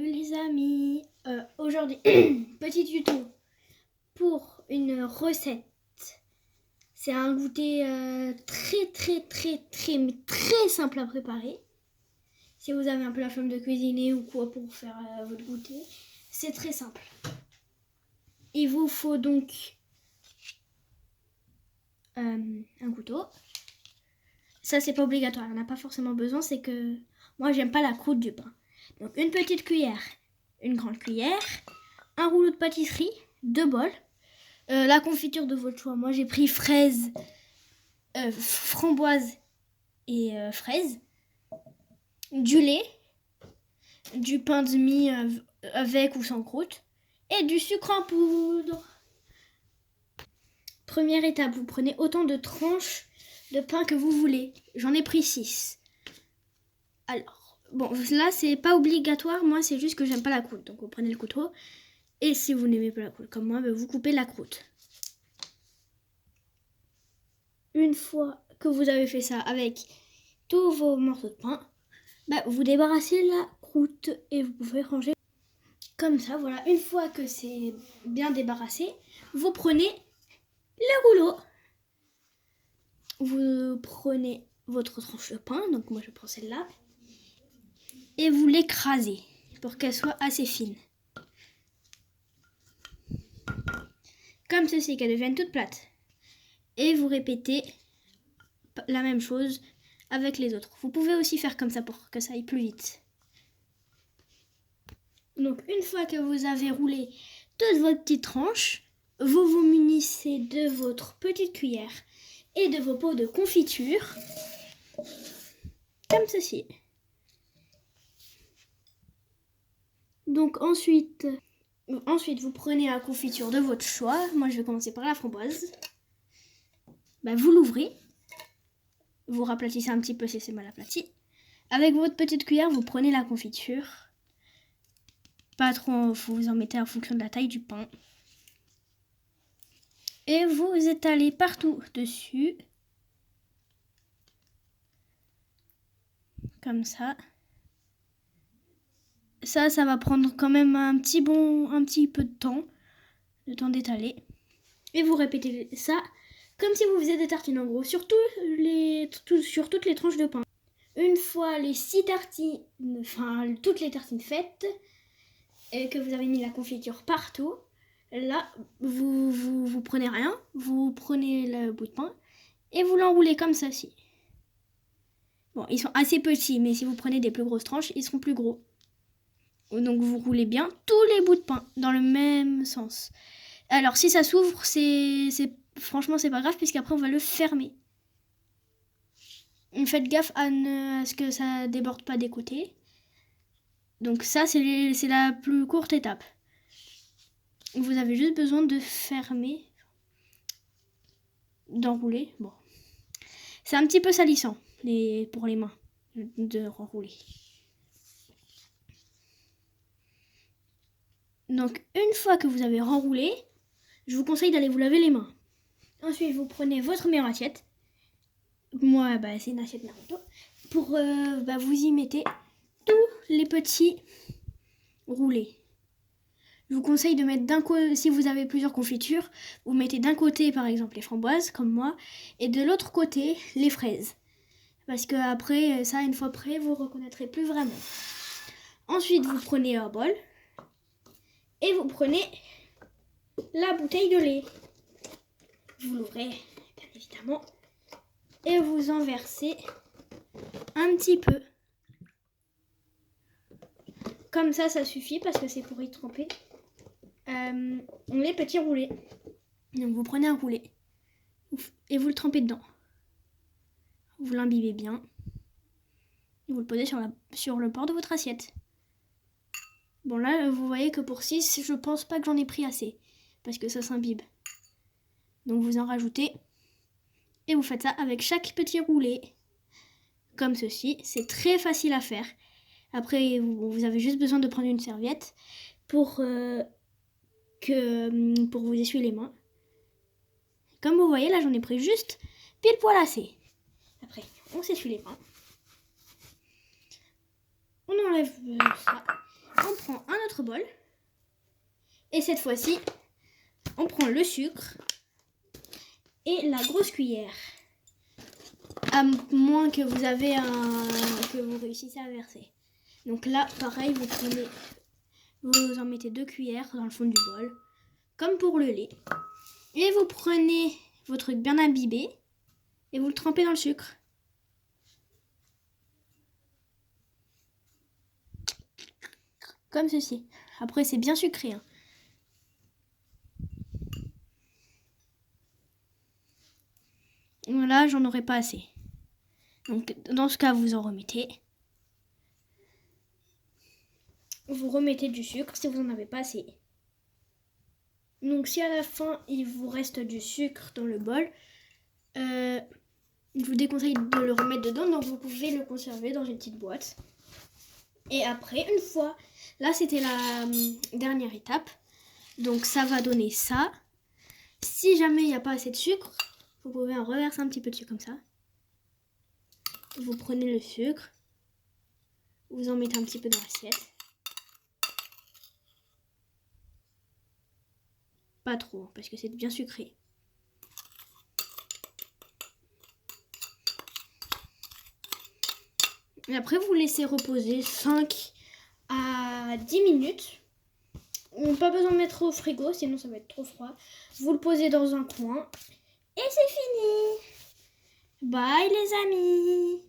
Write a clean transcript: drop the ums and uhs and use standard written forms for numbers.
Salut les amis, aujourd'hui petit tuto pour une recette. C'est un goûter très simple à préparer. Si vous avez un peu la flemme de cuisiner ou quoi pour faire votre goûter, c'est très simple. Il vous faut donc un couteau. Ça c'est pas obligatoire, on n'a pas forcément besoin, c'est que moi j'aime pas la croûte du pain. Donc une petite cuillère, une grande cuillère, un rouleau de pâtisserie, 2 bols, la confiture de votre choix. Moi j'ai pris fraises, framboises et fraises, du lait, du pain de mie avec ou sans croûte et du sucre en poudre. Première étape, vous prenez autant de tranches de pain que vous voulez. J'en ai pris 6. Alors, bon, là c'est pas obligatoire, moi c'est juste que j'aime pas la croûte. Donc vous prenez le couteau et si vous n'aimez pas la croûte comme moi, vous coupez la croûte. Une fois que vous avez fait ça avec tous vos morceaux de pain, vous débarrassez la croûte et vous pouvez ranger comme ça. Voilà, une fois que c'est bien débarrassé, vous prenez le rouleau. Vous prenez votre tranche de pain, donc moi je prends celle-là, et vous l'écrasez pour qu'elle soit assez fine. Comme ceci, qu'elle devienne toute plate. Et vous répétez la même chose avec les autres. Vous pouvez aussi faire comme ça pour que ça aille plus vite. Donc une fois que vous avez roulé toutes vos petites tranches, vous vous munissez de votre petite cuillère et de vos pots de confiture, comme ceci. Donc ensuite vous prenez la confiture de votre choix. Moi je vais commencer par la framboise. Vous l'ouvrez, vous raplatissez un petit peu si c'est mal aplati. Avec votre petite cuillère, vous prenez la confiture. Pas trop, vous en mettez en fonction de la taille du pain. Et vous étalez partout dessus. Comme ça. Ça va prendre quand même un petit peu de temps. Le temps d'étaler. Et vous répétez ça comme si vous faisiez des tartines en gros. Sur toutes les tranches de pain. Une fois les 6 tartines, toutes les tartines faites, et que vous avez mis la confiture partout, là, vous prenez rien, vous prenez le bout de pain et vous l'enroulez comme ceci. Bon, ils sont assez petits, mais si vous prenez des plus grosses tranches, ils seront plus gros. Donc vous roulez bien tous les bouts de pain dans le même sens. Alors si ça s'ouvre, franchement c'est pas grave puisqu'après on va le fermer. Faites gaffe à ce que ça déborde pas des côtés. Donc ça c'est la plus courte étape. Vous avez juste besoin de fermer, d'enrouler. Bon, c'est un petit peu salissant pour les mains de renrouler. Donc une fois que vous avez renroulé, je vous conseille d'aller vous laver les mains. Ensuite vous prenez votre meilleure assiette. Moi c'est une assiette Naruto. Pour vous y mettez tous les petits roulés. Je vous conseille de mettre d'un côté, si vous avez plusieurs confitures, vous mettez d'un côté par exemple les framboises comme moi et de l'autre côté les fraises. Parce que après ça, une fois prêt, vous reconnaîtrez plus vraiment. Ensuite vous prenez un bol et vous prenez la bouteille de lait. Vous l'ouvrez bien évidemment et vous en versez un petit peu. Comme ça suffit parce que c'est pour y tremper. Les petits roulés. Donc vous prenez un roulet et vous le trempez dedans. Vous l'imbibez bien. Et vous le posez sur le bord de votre assiette. Bon là, vous voyez que pour 6, je pense pas que j'en ai pris assez. Parce que ça s'imbibe. Donc vous en rajoutez. Et vous faites ça avec chaque petit roulet. Comme ceci. C'est très facile à faire. Après, vous avez juste besoin de prendre une serviette pour vous essuyer les mains. Comme vous voyez, là, j'en ai pris juste pile poil assez. Après, on s'essuie les mains. On enlève ça. On prend autre bol. Et cette fois-ci, on prend le sucre et la grosse cuillère. À moins que vous réussissiez à verser. Donc là, pareil, vous en mettez 2 cuillères dans le fond du bol, comme pour le lait. Et vous prenez votre truc bien imbibé et vous le trempez dans le sucre. Comme ceci. Après, c'est bien sucré. Hein. Voilà, j'en aurai pas assez. Donc, dans ce cas, vous en remettez. Vous remettez du sucre si vous n'en avez pas assez. Donc, si à la fin, il vous reste du sucre dans le bol, je vous déconseille de le remettre dedans. Donc, vous pouvez le conserver dans une petite boîte. Et après, une fois, là, c'était la dernière étape. Donc, ça va donner ça. Si jamais il n'y a pas assez de sucre, vous pouvez en reverser un petit peu dessus comme ça. Vous prenez le sucre, vous en mettez un petit peu dans l'assiette. Pas trop, parce que c'est bien sucré. Et après, vous laissez reposer 5 à 10 minutes. Pas besoin de mettre au frigo, sinon ça va être trop froid. Vous le posez dans un coin. Et c'est fini. Bye les amis.